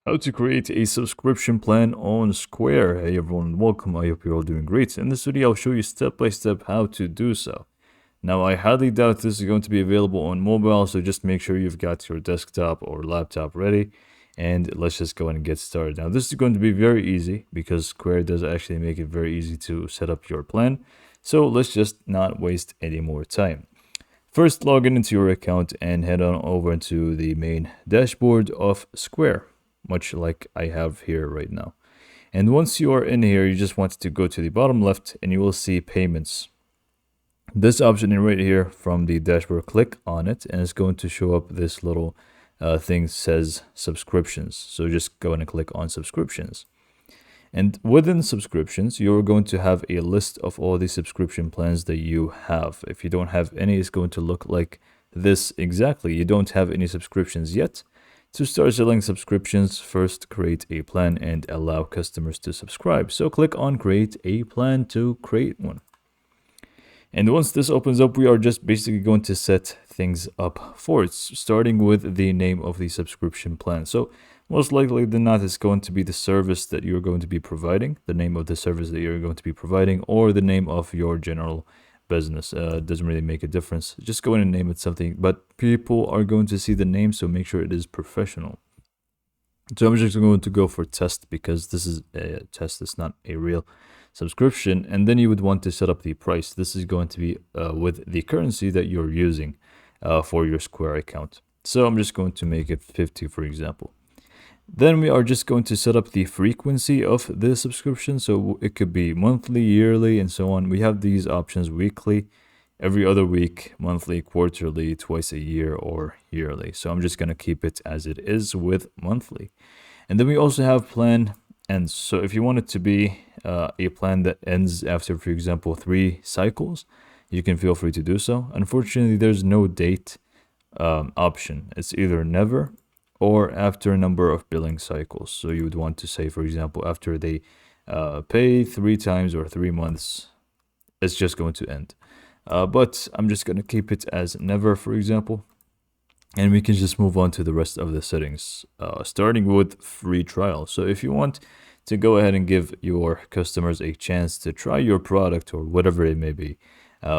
How to create a subscription plan on Square. Hey everyone, welcome. I hope you're all doing great. In this video, I'll show you step by step how to do so. Now, I highly doubt this is going to be available on mobile, so just make sure you've got your desktop or laptop ready. And let's just go ahead and get started. Now, this is going to be very easy because Square does actually make it very easy to set up your plan. So let's just not waste any more time. First, log in into your account and head on over to the main dashboard of Square, much like I have here right now. And once you are in here, you just want to go to the bottom left and you will see payments. This option right here from the dashboard, click on it and it's going to show up this little thing says subscriptions. So just go and click on subscriptions. And within subscriptions, you're going to have a list of all the subscription plans that you have. If you don't have any, it's going to look like this exactly. You don't have any subscriptions yet. To start selling subscriptions, first create a plan and allow customers to subscribe. So click on create a plan to create one. And once this opens up, we are just basically going to set things up for it, starting with the name of the subscription plan. So most likely than not, it's going to be the service that you're going to be providing, the name of the service that you're going to be providing, or the name of your general business. It doesn't really make a difference. Just go in and name it something, but people are going to see the name, so make sure it is professional. So I'm just going to go for test because this is a test, it's not a real subscription. And then you would want to set up the price. This is going to be with the currency that you're using for your Square account. So I'm just going to make it 50, for example. Then we are just going to set up the frequency of the subscription. So it could be monthly, yearly, and so on. We have these options: weekly, every other week, monthly, quarterly, twice a year, or yearly. So I'm just going to keep it as it is with monthly. And then we also have plan ends. So if you want it to be a plan that ends after, for example, 3 cycles, you can feel free to do so. Unfortunately, there's no date option. It's either never or after a number of billing cycles. So you would want to say, for example, after they pay 3 times or 3 months, it's just going to end. But I'm just going to keep it as never, for example. And we can just move on to the rest of the settings, starting with free trial. So if you want to go ahead and give your customers a chance to try your product or whatever it may be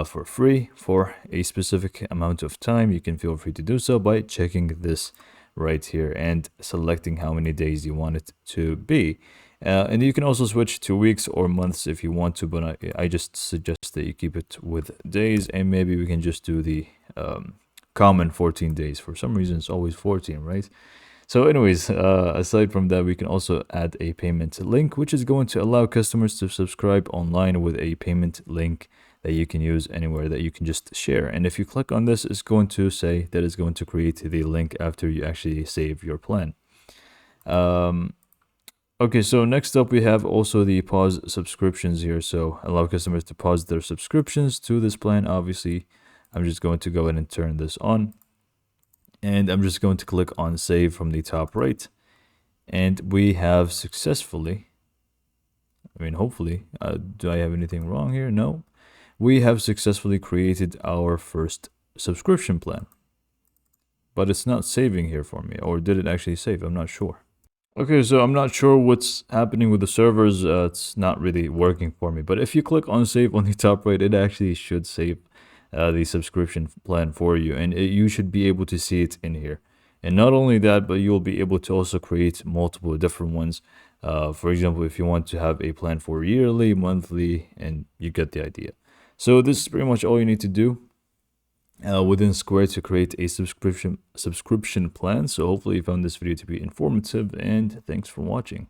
for free for a specific amount of time, you can feel free to do so by checking this right here and selecting how many days you want it to be. And you can also switch to weeks or months if you want to, but I just suggest that you keep it with days, and maybe we can just do the common 14 days. For some reason, it's always 14, right? So anyways, aside from that, we can also add a payment link, which is going to allow customers to subscribe online with a payment link that you can use anywhere, that you can just share. And if you click on this, it's going to say that it's going to create the link after you actually save your plan. Okay, so next up we have also the pause subscriptions here. So allow customers to pause their subscriptions to this plan. Obviously, I'm just going to go ahead and turn this on. And I'm just going to click on save from the top right. And we have successfully, hopefully, do I have anything wrong here? No. We have successfully created our first subscription plan. But it's not saving here for me. Or did it actually save? I'm not sure. Okay, so I'm not sure what's happening with the servers. It's not really working for me. But if you click on save on the top right, it actually should save the subscription plan for you. And you should be able to see it in here. And not only that, but you'll be able to also create multiple different ones. For example, if you want to have a plan for yearly, monthly, and you get the idea. So this is pretty much all you need to do within Square to create a subscription plan. So hopefully you found this video to be informative, and thanks for watching.